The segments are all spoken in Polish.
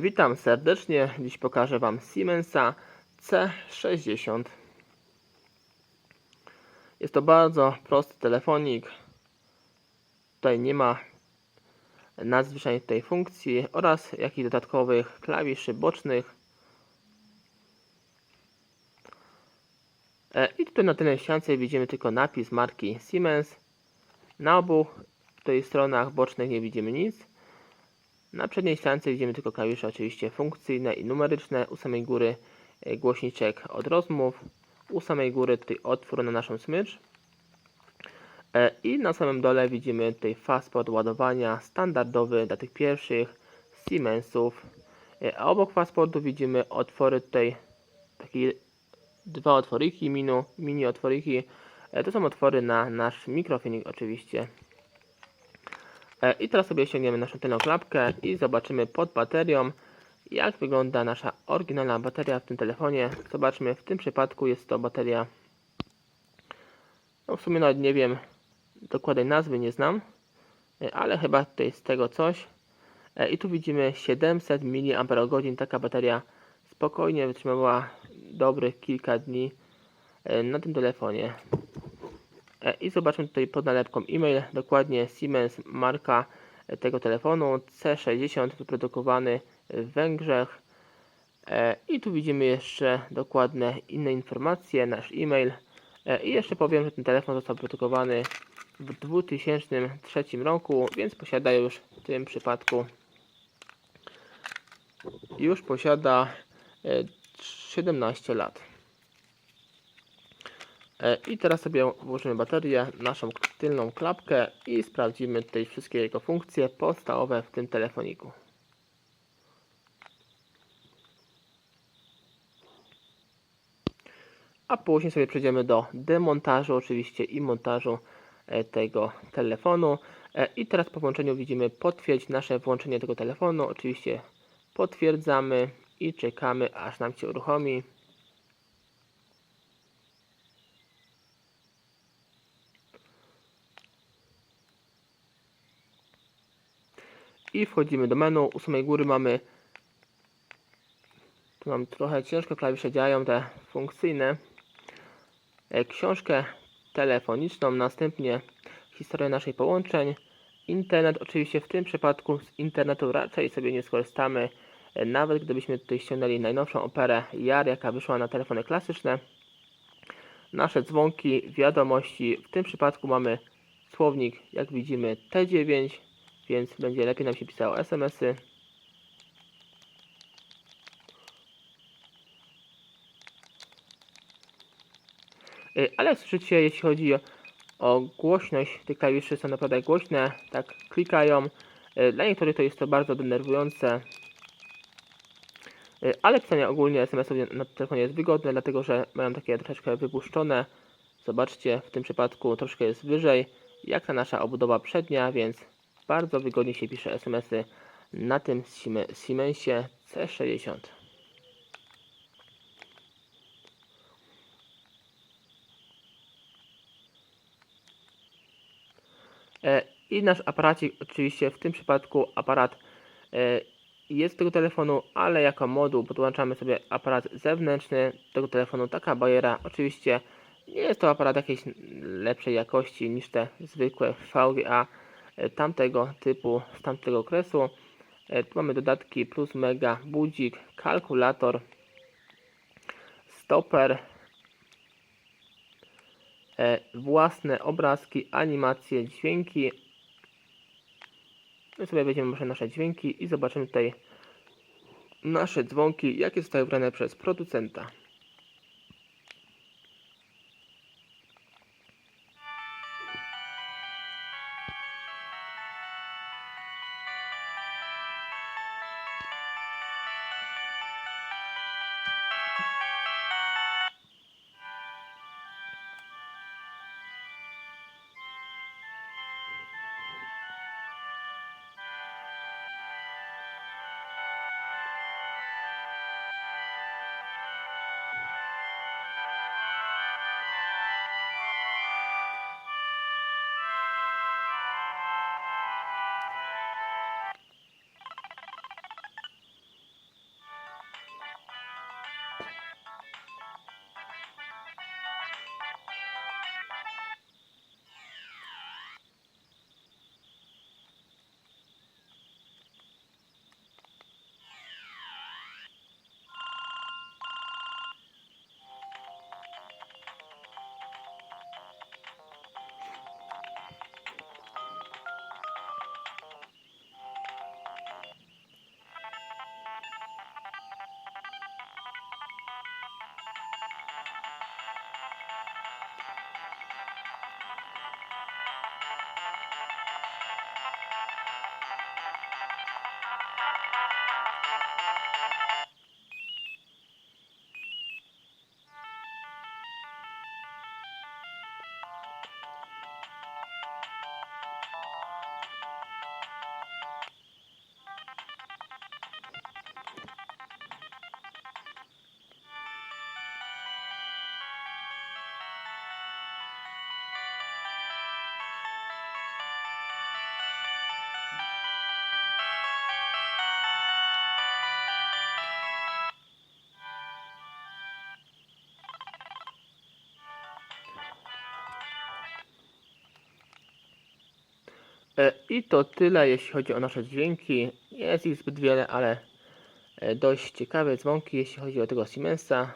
Witam serdecznie. Dziś pokażę Wam Siemensa C60. Jest to bardzo prosty telefonik. Tutaj nie ma nadzwyczajnej tej funkcji oraz jakichś dodatkowych klawiszy bocznych. I tutaj na tylnej ściance widzimy tylko napis marki Siemens. Na obu tutaj stronach bocznych nie widzimy nic. Na przedniej ściance widzimy tylko klawisze oczywiście funkcyjne i numeryczne. U samej góry głośniczek od rozmów. U samej góry tutaj otwór na naszą smycz. I na samym dole widzimy tutaj fastport ładowania standardowy dla tych pierwszych Siemensów. A obok fastportu widzimy otwory tutaj, takie dwa otworiki, mini otworiki. To są otwory na nasz mikrofilmik oczywiście. I teraz sobie ściągniemy naszą tylną klapkę i zobaczymy pod baterią, jak wygląda nasza oryginalna bateria w tym telefonie. Zobaczmy, w tym przypadku jest to bateria, no w sumie nawet nie wiem, dokładnej nazwy nie znam, ale chyba tutaj z tego coś. I tu widzimy 700 mAh. Taka bateria spokojnie wytrzymała dobrych kilka dni na tym telefonie. I zobaczmy tutaj pod nalepką e-mail, dokładnie Siemens, marka tego telefonu C60, wyprodukowany w Węgrzech. I tu widzimy jeszcze dokładne inne informacje, nasz e-mail. I jeszcze powiem, że ten telefon został wyprodukowany w 2003 roku, więc posiada już w tym przypadku 17 lat. I teraz sobie włożymy baterię, naszą tylną klapkę i sprawdzimy tutaj wszystkie jego funkcje podstawowe w tym telefoniku. A później sobie przejdziemy do demontażu oczywiście i montażu tego telefonu. I teraz po włączeniu widzimy potwierdź nasze włączenie tego telefonu. Oczywiście potwierdzamy i czekamy, aż nam się uruchomi. I wchodzimy do menu. U samej góry mamy, tu mam trochę ciężko klawisze działają, te funkcyjne. Książkę telefoniczną, następnie historię naszych połączeń, internet. Oczywiście w tym przypadku z internetu raczej sobie nie skorzystamy, nawet gdybyśmy tutaj ściągnęli najnowszą operę JAR, jaka wyszła na telefony klasyczne. Nasze dzwonki, wiadomości, w tym przypadku mamy słownik, jak widzimy, T9, więc będzie lepiej nam się pisało SMS-y. Ale jak słyszycie, jeśli chodzi o głośność, te klawisze są naprawdę głośne, tak klikają. Dla niektórych to jest to bardzo denerwujące, ale pisanie ogólnie SMS-ów na telefonie jest wygodne, dlatego że mają takie troszeczkę wypuszczone. Zobaczcie, w tym przypadku troszkę jest wyżej, jak ta nasza obudowa przednia, więc bardzo wygodnie się pisze SMS-y na tym Siemensie C60. I nasz aparacik, oczywiście w tym przypadku aparat jest tego telefonu, ale jako moduł podłączamy sobie aparat zewnętrzny tego telefonu. Taka bajera, oczywiście nie jest to aparat jakiejś lepszej jakości niż te zwykłe VGA tamtego typu, z tamtego okresu. Tu mamy dodatki plus mega, budzik, kalkulator, stoper, własne obrazki, animacje, dźwięki. My sobie weźmiemy może nasze dźwięki i zobaczymy tutaj nasze dzwonki, jakie zostały wybrane przez producenta. I to tyle, jeśli chodzi o nasze dźwięki. Nie jest ich zbyt wiele, ale dość ciekawe dzwonki, jeśli chodzi o tego Siemensa.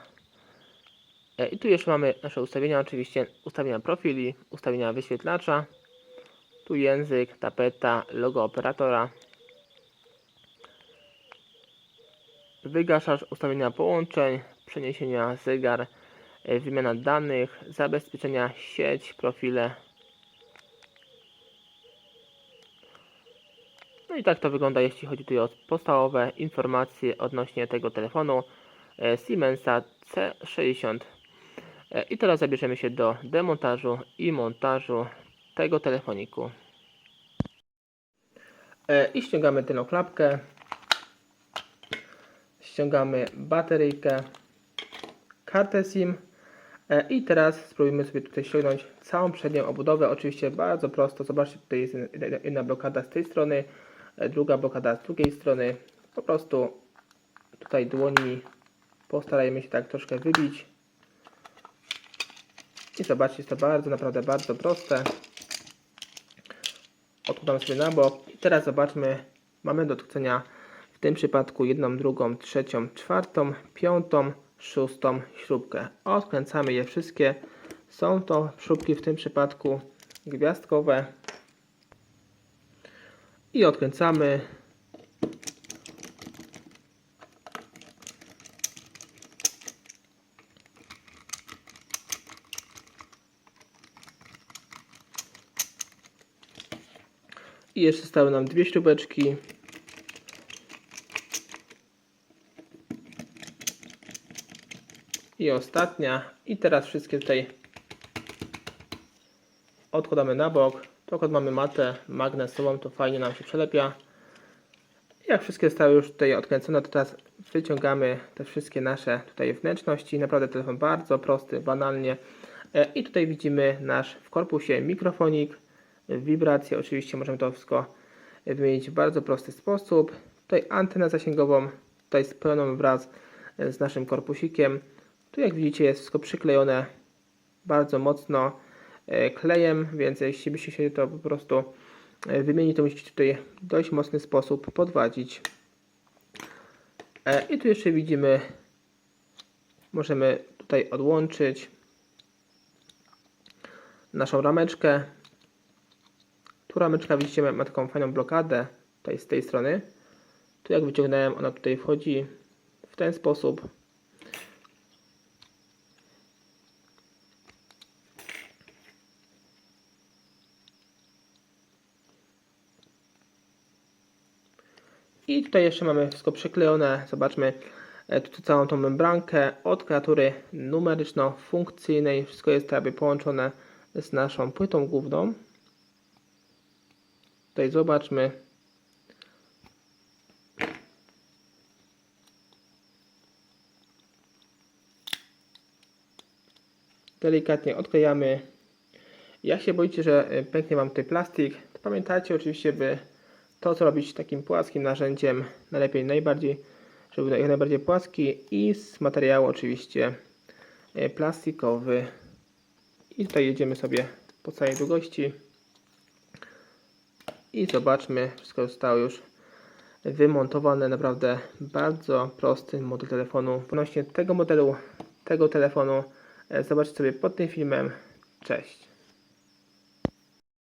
I tu jeszcze mamy nasze ustawienia, oczywiście ustawienia profili, ustawienia wyświetlacza. Tu język, tapeta, logo operatora. Wygaszacz, ustawienia połączeń, przeniesienia, zegar, wymiana danych, zabezpieczenia, sieć, profile. No i tak to wygląda, jeśli chodzi tu o podstawowe informacje odnośnie tego telefonu Siemensa C60. I teraz zabierzemy się do demontażu i montażu tego telefoniku. I ściągamy tę klapkę. Ściągamy bateryjkę, kartę SIM i teraz spróbujmy sobie tutaj ściągnąć całą przednią obudowę. Oczywiście bardzo prosto. Zobaczcie, tutaj jest jedna blokada z tej strony, druga blokada z drugiej strony. Po prostu tutaj dłońmi postarajmy się tak troszkę wybić. I zobaczcie, jest to naprawdę bardzo proste. Odkładamy sobie na bok. I teraz zobaczmy, mamy do odkręcenia w tym przypadku jedną, drugą, trzecią, czwartą, piątą, szóstą śrubkę. Odkręcamy je wszystkie. Są to śrubki w tym przypadku gwiazdkowe. I odkręcamy. I jeszcze zostały nam dwie śrubeczki. I ostatnia. I teraz wszystkie tutaj odkładamy na bok. Tu akurat mamy matę magnesową, to fajnie nam się przelepia. Jak wszystkie zostały już tutaj odkręcone, to teraz wyciągamy te wszystkie nasze tutaj wnętrzności. Naprawdę telefon bardzo prosty, banalnie. I tutaj widzimy nasz w korpusie mikrofonik, wibracje. Oczywiście możemy to wszystko wymienić w bardzo prosty sposób. Tutaj antenę zasięgową, tutaj z pełną wraz z naszym korpusikiem. Tu jak widzicie jest wszystko przyklejone bardzo mocno klejem, więc jeśli byście chcieli to po prostu wymienić, to musicie tutaj w dość mocny sposób podwadzić. I tu jeszcze widzimy, możemy tutaj odłączyć naszą rameczkę. Tu rameczka, widzicie, ma taką fajną blokadę tutaj z tej strony. Tu jak wyciągnąłem, ona tutaj wchodzi w ten sposób. I tutaj jeszcze mamy wszystko przyklejone. Zobaczmy tu całą tą membrankę od kreatury numeryczno-funkcyjnej. Wszystko jest jakby połączone z naszą płytą główną. Tutaj zobaczmy. Delikatnie odklejamy. Jak się boicie, że pęknie Wam tutaj plastik, to pamiętajcie oczywiście, by to co robić takim płaskim narzędziem, najlepiej żeby jak najbardziej płaski i z materiału oczywiście plastikowy. I tutaj jedziemy sobie po całej długości. I zobaczmy, wszystko zostało już wymontowane. Naprawdę bardzo prosty model telefonu. Odnośnie tego modelu, tego telefonu zobaczcie sobie pod tym filmem. Cześć.